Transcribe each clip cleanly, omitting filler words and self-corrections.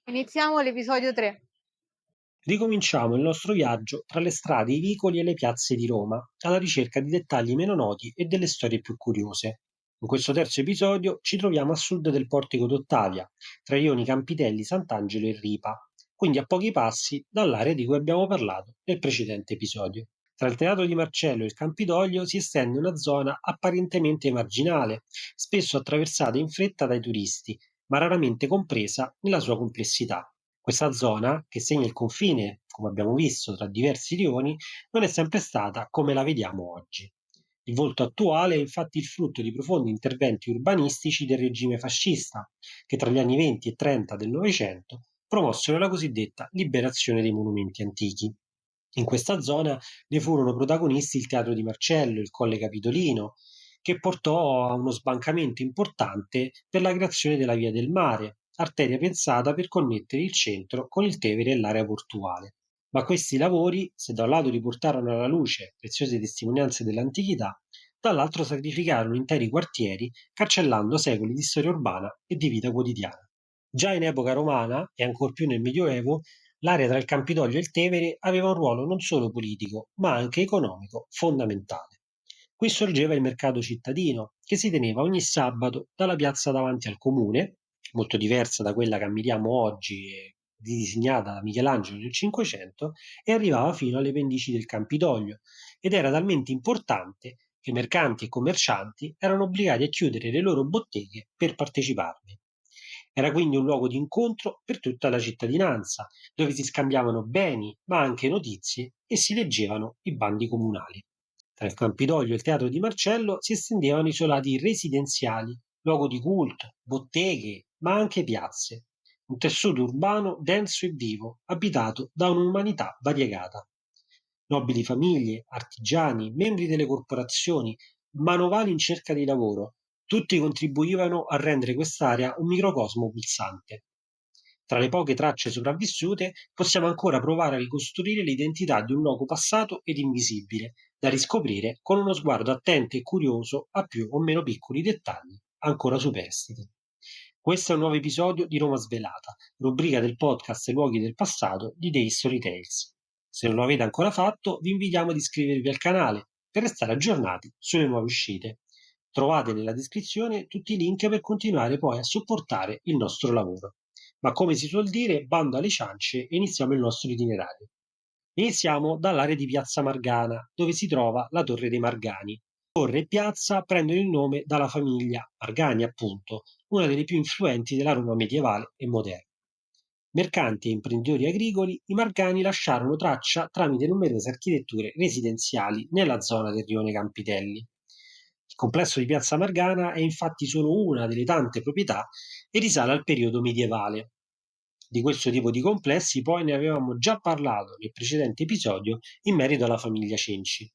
Iniziamo l'episodio 3. Ricominciamo il nostro viaggio tra le strade, i vicoli e le piazze di Roma, alla ricerca di dettagli meno noti e delle storie più curiose. In questo terzo episodio ci troviamo a sud del Portico d'Ottavia, tra i rioni Campitelli, Sant'Angelo e Ripa, quindi a pochi passi dall'area di cui abbiamo parlato nel precedente episodio. Tra il Teatro di Marcello e il Campidoglio si estende una zona apparentemente marginale, spesso attraversata in fretta dai turisti, ma raramente compresa nella sua complessità. Questa zona, che segna il confine, come abbiamo visto, tra diversi rioni, non è sempre stata come la vediamo oggi. Il volto attuale è infatti il frutto di profondi interventi urbanistici del regime fascista, che tra gli anni 20 e 30 del Novecento promossero la cosiddetta liberazione dei monumenti antichi. In questa zona ne furono protagonisti il Teatro di Marcello, il Colle Capitolino, che portò a uno sbancamento importante per la creazione della Via del Mare, arteria pensata per connettere il centro con il Tevere e l'area portuale. Ma questi lavori, se da un lato riportarono alla luce preziose testimonianze dell'antichità, dall'altro sacrificarono interi quartieri, cancellando secoli di storia urbana e di vita quotidiana. Già in epoca romana, e ancor più nel Medioevo, l'area tra il Campidoglio e il Tevere aveva un ruolo non solo politico, ma anche economico fondamentale. Qui sorgeva il mercato cittadino, che si teneva ogni sabato dalla piazza davanti al comune, molto diversa da quella che ammiriamo oggi e ridisegnata da Michelangelo nel Cinquecento, e arrivava fino alle pendici del Campidoglio, ed era talmente importante che mercanti e commercianti erano obbligati a chiudere le loro botteghe per parteciparvi. Era quindi un luogo di incontro per tutta la cittadinanza, dove si scambiavano beni, ma anche notizie e si leggevano i bandi comunali. Tra il Campidoglio e il Teatro di Marcello si estendevano isolati residenziali, luogo di culto, botteghe, ma anche piazze. Un tessuto urbano denso e vivo, abitato da un'umanità variegata. Nobili famiglie, artigiani, membri delle corporazioni, manovali in cerca di lavoro, tutti contribuivano a rendere quest'area un microcosmo pulsante. Tra le poche tracce sopravvissute possiamo ancora provare a ricostruire l'identità di un luogo passato ed invisibile, da riscoprire con uno sguardo attento e curioso a più o meno piccoli dettagli ancora superstiti. Questo è un nuovo episodio di Roma Svelata, rubrica del podcast Luoghi del passato di Day Story Tales. Se non lo avete ancora fatto, vi invitiamo ad iscrivervi al canale per restare aggiornati sulle nuove uscite. Trovate nella descrizione tutti i link per continuare poi a supportare il nostro lavoro. Ma come si suol dire, bando alle ciance e iniziamo il nostro itinerario. Iniziamo dall'area di Piazza Margana, dove si trova la Torre dei Margani. Torre e piazza prendono il nome dalla famiglia Margani, appunto, una delle più influenti della Roma medievale e moderna. Mercanti e imprenditori agricoli, i Margani lasciarono traccia tramite numerose architetture residenziali nella zona del rione Campitelli. Il complesso di Piazza Margana è infatti solo una delle tante proprietà e risale al periodo medievale. Di questo tipo di complessi poi ne avevamo già parlato nel precedente episodio in merito alla famiglia Cenci.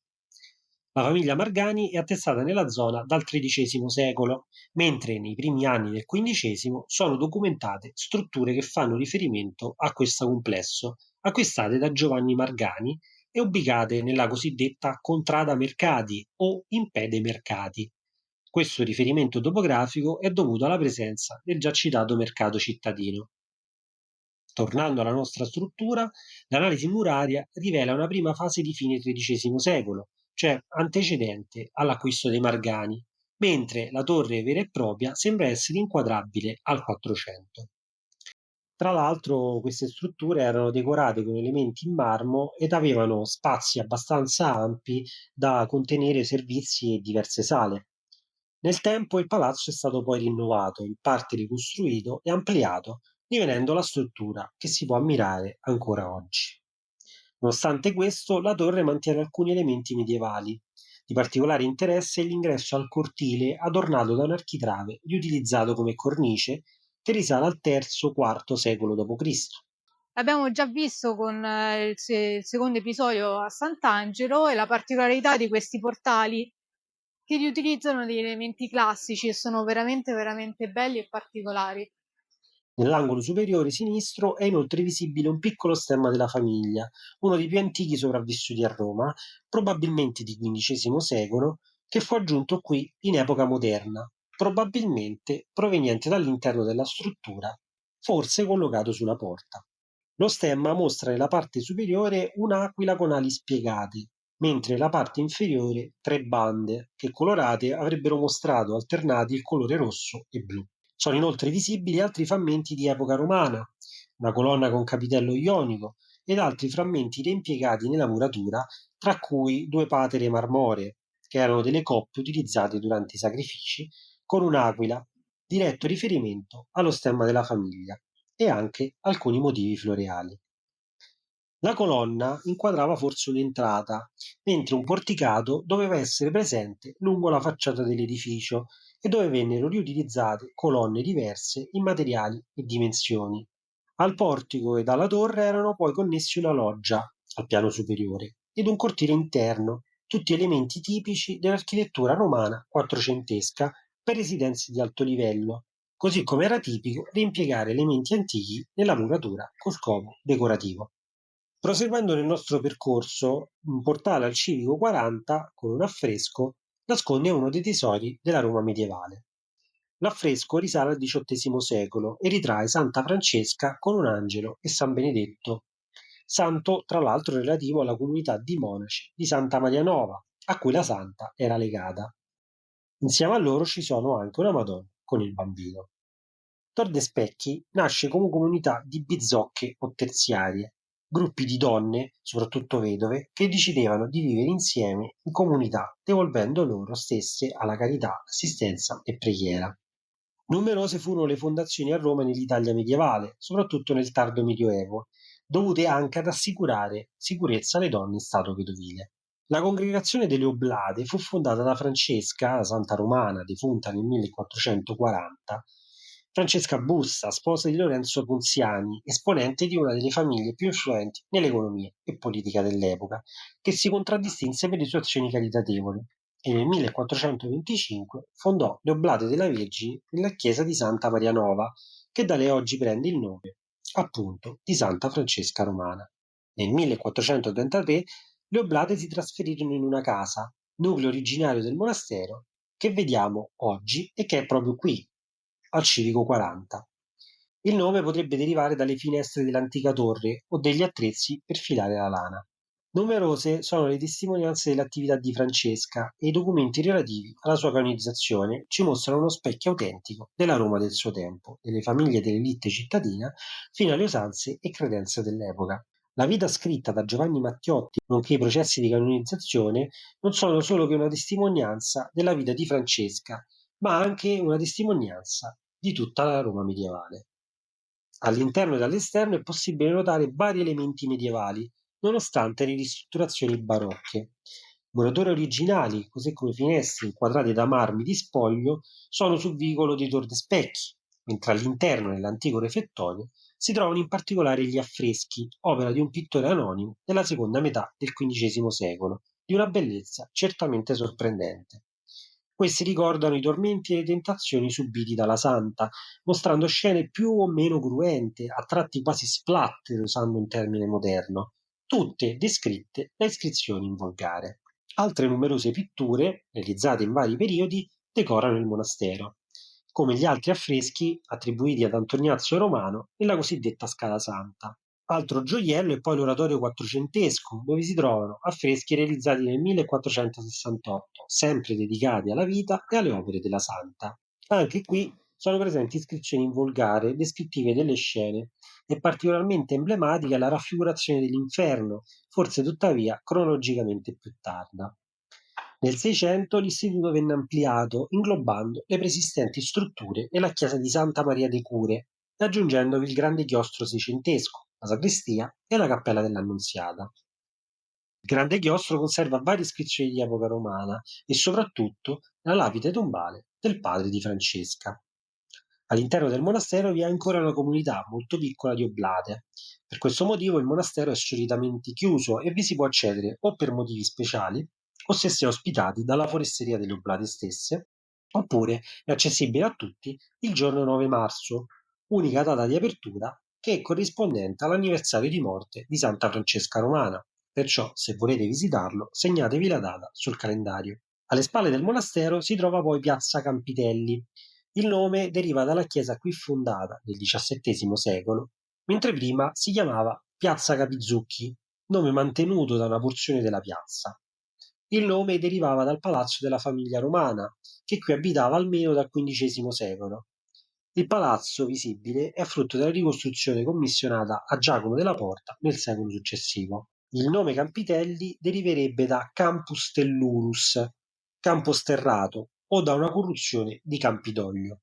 La famiglia Margani è attestata nella zona dal XIII secolo, mentre nei primi anni del XV sono documentate strutture che fanno riferimento a questo complesso, acquistate da Giovanni Margani e ubicate nella cosiddetta Contrada Mercati o Impede Mercati. Questo riferimento topografico è dovuto alla presenza del già citato mercato cittadino. Tornando alla nostra struttura, l'analisi muraria rivela una prima fase di fine XIII secolo, cioè antecedente all'acquisto dei Margani, mentre la torre vera e propria sembra essere inquadrabile al 400. Tra l'altro queste strutture erano decorate con elementi in marmo ed avevano spazi abbastanza ampi da contenere servizi e diverse sale. Nel tempo il palazzo è stato poi rinnovato, in parte ricostruito e ampliato, divenendo la struttura che si può ammirare ancora oggi. Nonostante questo, la torre mantiene alcuni elementi medievali. Di particolare interesse è l'ingresso al cortile adornato da un architrave riutilizzato come cornice che risale al III-IV secolo d.C. L'abbiamo già visto con il secondo episodio a Sant'Angelo e la particolarità di questi portali che riutilizzano degli elementi classici e sono veramente, veramente belli e particolari. Nell'angolo superiore sinistro è inoltre visibile un piccolo stemma della famiglia, uno dei più antichi sopravvissuti a Roma, probabilmente di XV secolo, che fu aggiunto qui in epoca moderna, probabilmente proveniente dall'interno della struttura forse collocato sulla porta. Lo stemma mostra nella parte superiore un'aquila con ali spiegate, mentre nella parte inferiore tre bande che colorate avrebbero mostrato alternati il colore rosso e blu. Sono inoltre visibili altri frammenti di epoca romana, una colonna con capitello ionico ed altri frammenti reimpiegati nella muratura, tra cui due patere marmoree, che erano delle coppe utilizzate durante i sacrifici, con un'aquila, diretto riferimento allo stemma della famiglia, e anche alcuni motivi floreali. La colonna inquadrava forse un'entrata, mentre un porticato doveva essere presente lungo la facciata dell'edificio e dove vennero riutilizzate colonne diverse in materiali e dimensioni. Al portico e alla torre erano poi connessi una loggia, al piano superiore, ed un cortile interno, tutti elementi tipici dell'architettura romana quattrocentesca per residenze di alto livello, così come era tipico reimpiegare elementi antichi nella muratura con scopo decorativo. Proseguendo nel nostro percorso, un portale al civico 40 con un affresco nasconde uno dei tesori della Roma medievale. L'affresco risale al XVIII secolo e ritrae Santa Francesca con un angelo e San Benedetto, santo tra l'altro relativo alla comunità di monaci di Santa Maria Nova, a cui la santa era legata. Insieme a loro ci sono anche una Madonna con il bambino. Tor de Specchi nasce come comunità di bizzocche o terziarie, gruppi di donne, soprattutto vedove, che decidevano di vivere insieme in comunità, devolvendo loro stesse alla carità, assistenza e preghiera. Numerose furono le fondazioni a Roma nell'Italia medievale, soprattutto nel tardo Medioevo, dovute anche ad assicurare sicurezza alle donne in stato vedovile. La congregazione delle Oblate fu fondata da Francesca, la santa romana, defunta nel 1440, Francesca Bussa, sposa di Lorenzo Ponziani, esponente di una delle famiglie più influenti nell'economia e politica dell'epoca, che si contraddistinse per le sue azioni caritatevoli e nel 1425 fondò le Oblate della Vergine nella chiesa di Santa Maria Nova, che da lei oggi prende il nome, appunto, di Santa Francesca Romana. Nel 1433 le Oblate si trasferirono in una casa, nucleo originario del monastero, che vediamo oggi e che è proprio qui, al civico 40. Il nome potrebbe derivare dalle finestre dell'antica torre o degli attrezzi per filare la lana. Numerose sono le testimonianze dell'attività di Francesca e i documenti relativi alla sua canonizzazione ci mostrano uno specchio autentico della Roma del suo tempo, delle famiglie dell'elite cittadina, fino alle usanze e credenze dell'epoca. La vita scritta da Giovanni Mattiotti, nonché i processi di canonizzazione, non sono solo che una testimonianza della vita di Francesca, ma anche una testimonianza di tutta la Roma medievale. All'interno e all'esterno è possibile notare vari elementi medievali, nonostante le ristrutturazioni barocche. Murature originali, così come finestre inquadrate da marmi di spoglio, sono sul vicolo di Tor de Specchi, mentre all'interno, nell'antico refettorio, si trovano in particolare gli affreschi, opera di un pittore anonimo della seconda metà del XV secolo, di una bellezza certamente sorprendente. Questi ricordano i tormenti e le tentazioni subiti dalla santa, mostrando scene più o meno cruente, a tratti quasi splatter, usando un termine moderno, tutte descritte da iscrizioni in volgare. Altre numerose pitture, realizzate in vari periodi, decorano il monastero, come gli altri affreschi attribuiti ad Antoniazio Romano nella cosiddetta Scala Santa. Altro gioiello è poi l'oratorio quattrocentesco, dove si trovano affreschi realizzati nel 1468, sempre dedicati alla vita e alle opere della santa. Anche qui sono presenti iscrizioni in volgare descrittive delle scene e particolarmente emblematica la raffigurazione dell'inferno, forse tuttavia cronologicamente più tarda. Nel Seicento l'istituto venne ampliato, inglobando le preesistenti strutture e la chiesa di Santa Maria dei Cure, aggiungendovi il grande chiostro seicentesco, la sagrestia e la cappella dell'Annunziata. Il grande chiostro conserva varie iscrizioni di epoca romana e soprattutto la lapide tombale del padre di Francesca. All'interno del monastero vi è ancora una comunità molto piccola di oblate. Per questo motivo il monastero è solitamente chiuso e vi si può accedere o per motivi speciali o se si è ospitati dalla foresteria delle oblate stesse, oppure è accessibile a tutti il giorno 9 marzo, unica data di apertura che è corrispondente all'anniversario di morte di Santa Francesca Romana. Perciò, se volete visitarlo, segnatevi la data sul calendario. Alle spalle del monastero si trova poi Piazza Campitelli, Il nome deriva dalla chiesa qui fondata nel XVII secolo, mentre prima si chiamava Piazza Capizzucchi, nome mantenuto da una porzione della piazza. Il nome derivava dal palazzo della famiglia romana, che qui abitava almeno dal XV secolo. Il palazzo visibile è frutto della ricostruzione commissionata a Giacomo della Porta nel secolo successivo. Il nome Campitelli deriverebbe da Campus Tellurus, campo sterrato, o da una corruzione di Campidoglio.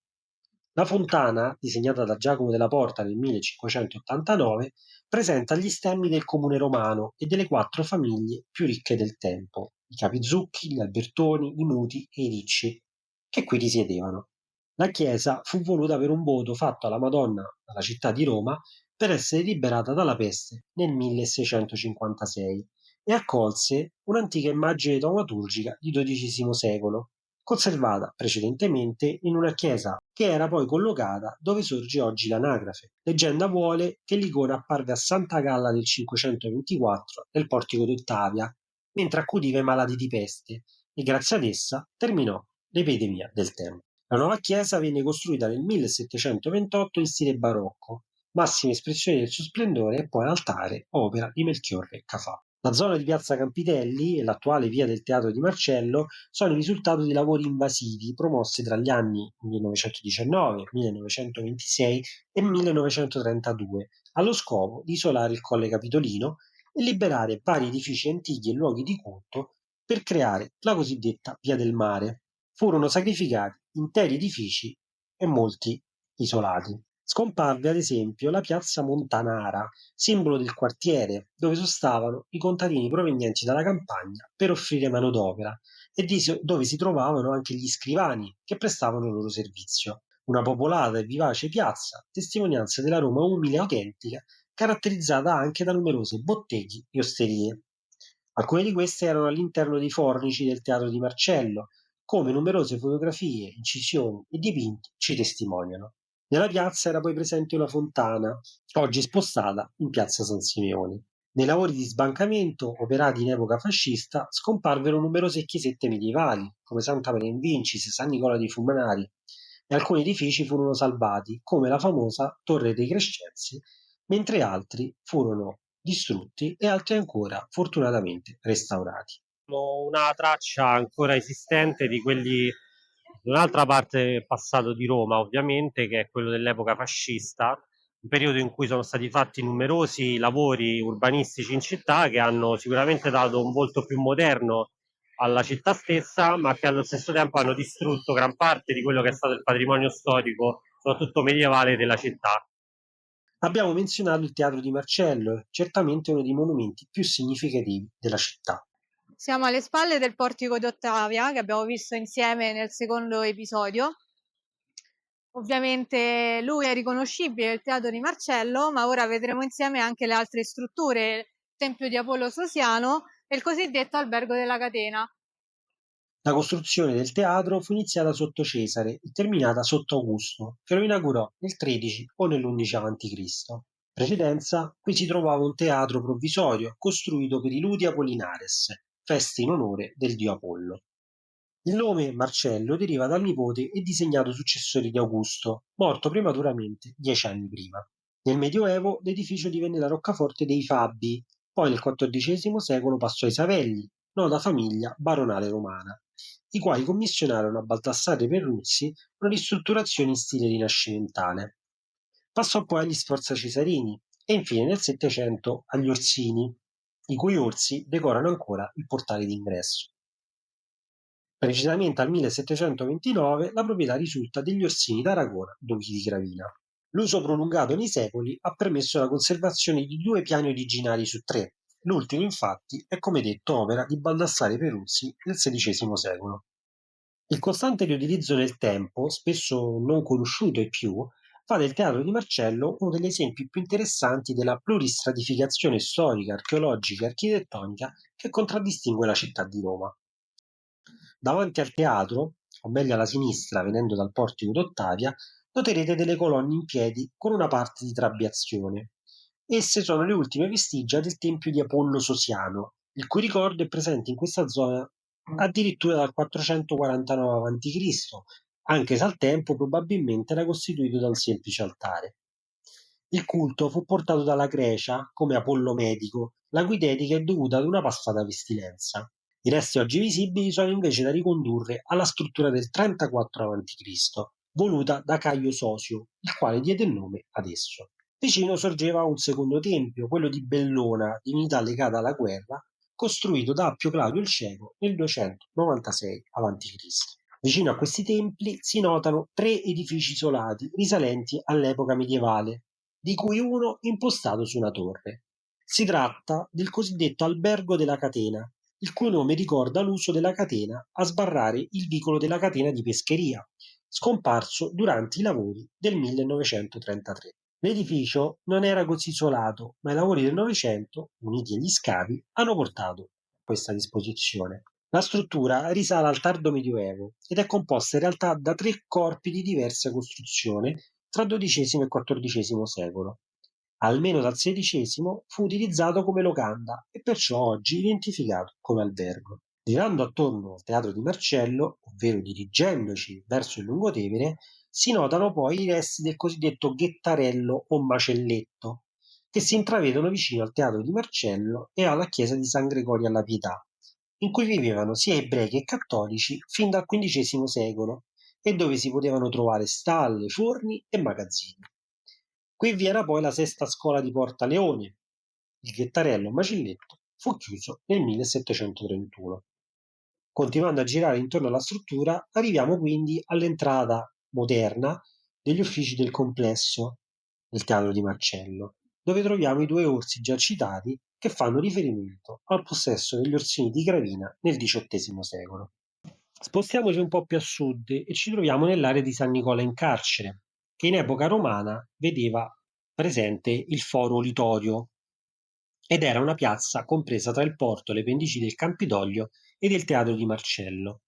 La fontana, disegnata da Giacomo della Porta nel 1589, presenta gli stemmi del comune romano e delle quattro famiglie più ricche del tempo: i Capizucchi, gli Albertoni, i Muti e i Ricci, che qui risiedevano. La chiesa fu voluta per un voto fatto alla Madonna dalla città di Roma per essere liberata dalla peste nel 1656 e accolse un'antica immagine taumaturgica di XII secolo, conservata precedentemente in una chiesa che era poi collocata dove sorge oggi l'anagrafe. Leggenda vuole che l'icona apparve a Santa Galla del 524 nel portico d'Ottavia, mentre accudiva i malati di peste, e grazie ad essa terminò l'epidemia del tempo. La nuova chiesa venne costruita nel 1728 in stile barocco, massima espressione del suo splendore è poi l'altare, opera di Melchiorre Cafà. La zona di piazza Campitelli e l'attuale via del Teatro di Marcello sono il risultato di lavori invasivi promossi tra gli anni 1919, 1926 e 1932, allo scopo di isolare il Colle Capitolino e liberare vari edifici antichi e luoghi di culto per creare la cosiddetta Via del Mare. Furono sacrificati interi edifici e molti isolati. Scomparve ad esempio la piazza Montanara, simbolo del quartiere, dove sostavano i contadini provenienti dalla campagna per offrire manodopera e dove si trovavano anche gli scrivani che prestavano il loro servizio. Una popolata e vivace piazza, testimonianza della Roma umile e autentica, caratterizzata anche da numerose botteghe e osterie. Alcune di queste erano all'interno dei fornici del Teatro di Marcello, come numerose fotografie, incisioni e dipinti ci testimoniano. Nella piazza era poi presente una fontana, oggi spostata in piazza San Simeone. Nei lavori di sbancamento operati in epoca fascista scomparvero numerose chiesette medievali, come Santa Maria in Vincis, San Nicola di Fumanari, e alcuni edifici furono salvati, come la famosa Torre dei Crescenzi, mentre altri furono distrutti e altri ancora fortunatamente restaurati. Una traccia ancora esistente di quelli di un'altra parte del passato di Roma, ovviamente, che è quello dell'epoca fascista, un periodo in cui sono stati fatti numerosi lavori urbanistici in città che hanno sicuramente dato un volto più moderno alla città stessa, ma che allo stesso tempo hanno distrutto gran parte di quello che è stato il patrimonio storico, soprattutto medievale, della città. Abbiamo menzionato il Teatro di Marcello, certamente uno dei monumenti più significativi della città. Siamo alle spalle del portico di Ottavia, che abbiamo visto insieme nel secondo episodio. Ovviamente lui è riconoscibile, il teatro di Marcello, ma ora vedremo insieme anche le altre strutture, il Tempio di Apollo Sosiano e il cosiddetto Albergo della Catena. La costruzione del teatro fu iniziata sotto Cesare e terminata sotto Augusto, che lo inaugurò nel 13 o nell'11 a.C. In precedenza, qui si trovava un teatro provvisorio costruito per i Ludi Apollinares, feste in onore del dio Apollo. Il nome Marcello deriva dal nipote e disegnato successore di Augusto, morto prematuramente 10 anni prima. Nel Medioevo l'edificio divenne la roccaforte dei Fabi, poi nel XIV secolo passò ai Savelli, nota famiglia baronale romana, i quali commissionarono a Baldassarre Perruzzi una ristrutturazione in stile rinascimentale. Passò poi agli Sforza Cesarini e infine nel Settecento agli Orsini, i cui orsi decorano ancora il portale d'ingresso. Precisamente al 1729 la proprietà risulta degli Orsini d'Aragona, duchi di Gravina. L'uso prolungato nei secoli ha permesso la conservazione di due piani originari su tre. L'ultimo, infatti, è come detto opera di Baldassare Peruzzi del XVI secolo. Il costante riutilizzo nel tempo, spesso non conosciuto ai più, fa del teatro di Marcello uno degli esempi più interessanti della pluristratificazione storica, archeologica e architettonica che contraddistingue la città di Roma. Davanti al teatro, o meglio alla sinistra, venendo dal portico d'Ottavia, noterete delle colonne in piedi con una parte di trabeazione. Esse sono le ultime vestigia del tempio di Apollo Sosiano, il cui ricordo è presente in questa zona addirittura dal 449 a.C., anche se al tempo probabilmente era costituito da un semplice altare. Il culto fu portato dalla Grecia come Apollo medico, la cui dedica è dovuta ad una passata pestilenza. I resti oggi visibili sono invece da ricondurre alla struttura del 34 a.C., voluta da Caio Sosio, il quale diede il nome ad esso. Vicino sorgeva un secondo tempio, quello di Bellona, divinità legata alla guerra, costruito da Appio Claudio il Cieco nel 296 a.C. Vicino a questi templi si notano tre edifici isolati risalenti all'epoca medievale, di cui uno impostato su una torre. Si tratta del cosiddetto Albergo della Catena, il cui nome ricorda l'uso della catena a sbarrare il vicolo della catena di pescheria, scomparso durante i lavori del 1933. L'edificio non era così isolato, ma i lavori del Novecento, uniti agli scavi, hanno portato a questa disposizione. La struttura risale al tardo Medioevo ed è composta in realtà da tre corpi di diversa costruzione tra XII e XIV secolo. Almeno dal XVI fu utilizzato come locanda e perciò oggi identificato come albergo. Girando attorno al teatro di Marcello, ovvero dirigendoci verso il Lungotevere, si notano poi i resti del cosiddetto ghettarello o macelletto, che si intravedono vicino al teatro di Marcello e alla chiesa di San Gregorio alla Pietà, in cui vivevano sia ebrei che cattolici fin dal XV secolo e dove si potevano trovare stalle, forni e magazzini. Qui vi era poi la sesta scuola di Porta Leone. Il ghettarello Macilletto fu chiuso nel 1731. Continuando a girare intorno alla struttura, arriviamo quindi all'entrata moderna degli uffici del complesso del teatro di Marcello, dove troviamo i due orsi già citati che fanno riferimento al possesso degli orsini di Gravina nel XVIII secolo. Spostiamoci un po' più a sud e ci troviamo nell'area di San Nicola in Carcere, che in epoca romana vedeva presente il Foro Litorio ed era una piazza compresa tra il porto, le pendici del Campidoglio e del teatro di Marcello.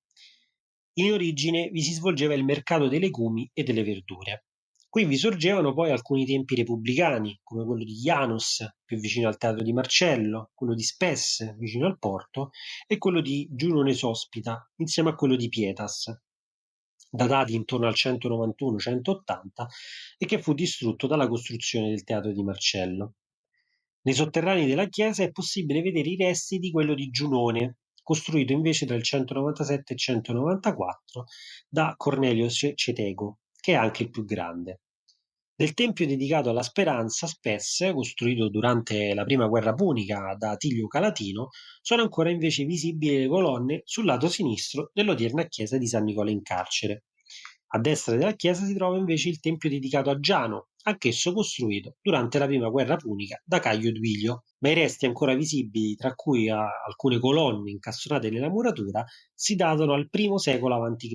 In origine vi si svolgeva il mercato dei legumi e delle verdure. Qui vi sorgevano poi alcuni tempi repubblicani, come quello di Janus, più vicino al teatro di Marcello, quello di Spesse, vicino al porto, e quello di Giunone Sospita, insieme a quello di Pietas, datati intorno al 191-180 e che fu distrutto dalla costruzione del teatro di Marcello. Nei sotterranei della chiesa è possibile vedere i resti di quello di Giunone, costruito invece tra il 197 e il 194 da Cornelio Cetego, che è anche il più grande. Del tempio dedicato alla Speranza, Spesse, costruito durante la prima guerra punica da Attilio Calatino, sono ancora invece visibili le colonne sul lato sinistro dell'odierna chiesa di San Nicola in Carcere. A destra della chiesa si trova invece il tempio dedicato a Giano, anch'esso costruito durante la prima guerra punica da Caio Duilio, ma i resti ancora visibili, tra cui alcune colonne incastonate nella muratura, si datano al I secolo a.C.,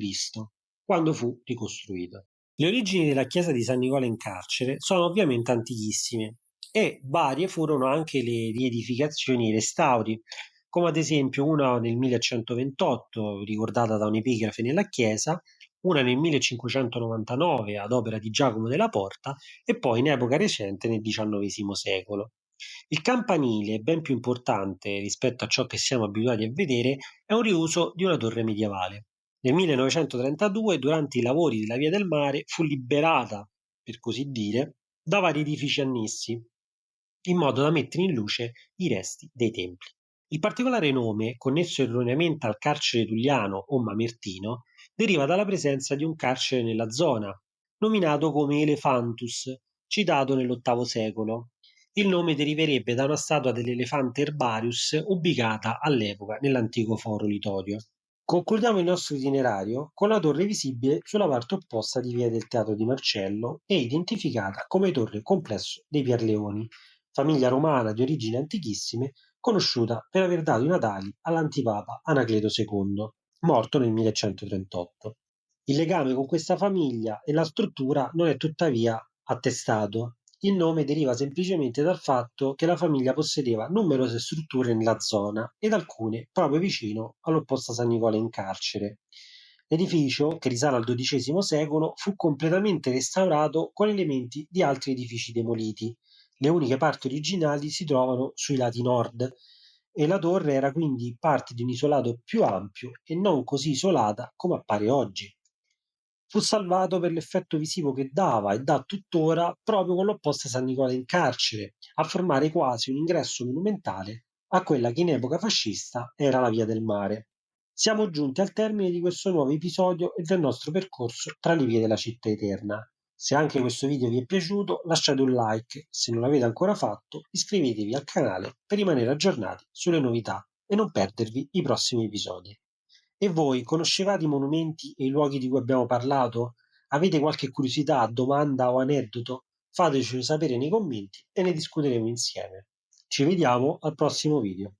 quando fu ricostruito. Le origini della chiesa di San Nicola in Carcere sono ovviamente antichissime e varie furono anche le riedificazioni e i restauri, come ad esempio una nel 1128, ricordata da un'epigrafe nella chiesa, una nel 1599 ad opera di Giacomo della Porta e poi in epoca recente nel XIX secolo. Il campanile, ben più importante rispetto a ciò che siamo abituati a vedere, è un riuso di una torre medievale. Nel 1932, durante i lavori della Via del Mare, fu liberata, per così dire, da vari edifici annessi, in modo da mettere in luce i resti dei templi. Il particolare nome, connesso erroneamente al carcere tulliano o mamertino, deriva dalla presenza di un carcere nella zona, nominato come Elephantus, citato nell'VIII secolo. Il nome deriverebbe da una statua dell'elefante Herbarius ubicata all'epoca nell'antico foro Litorio. Concludiamo il nostro itinerario con la torre visibile sulla parte opposta di via del Teatro di Marcello e identificata come torre complesso dei Pierleoni, famiglia romana di origini antichissime, conosciuta per aver dato i natali all'antipapa Anacleto II, morto nel 1138. Il legame con questa famiglia e la struttura non è tuttavia attestato. Il nome deriva semplicemente dal fatto che la famiglia possedeva numerose strutture nella zona ed alcune proprio vicino all'opposta San Nicola in Carcere. L'edificio, che risale al XII secolo, fu completamente restaurato con elementi di altri edifici demoliti. Le uniche parti originali si trovano sui lati nord e la torre era quindi parte di un isolato più ampio e non così isolata come appare oggi. Fu salvato per l'effetto visivo che dava e dà tuttora proprio con l'opposta San Nicola in carcere, a formare quasi un ingresso monumentale a quella che in epoca fascista era la Via del Mare. Siamo giunti al termine di questo nuovo episodio e del nostro percorso tra le vie della città eterna. Se anche questo video vi è piaciuto, lasciate un like, se non l'avete ancora fatto, iscrivetevi al canale per rimanere aggiornati sulle novità e non perdervi i prossimi episodi. E voi conoscevate i monumenti e i luoghi di cui abbiamo parlato? Avete qualche curiosità, domanda o aneddoto? Fatecelo sapere nei commenti e ne discuteremo insieme. Ci vediamo al prossimo video.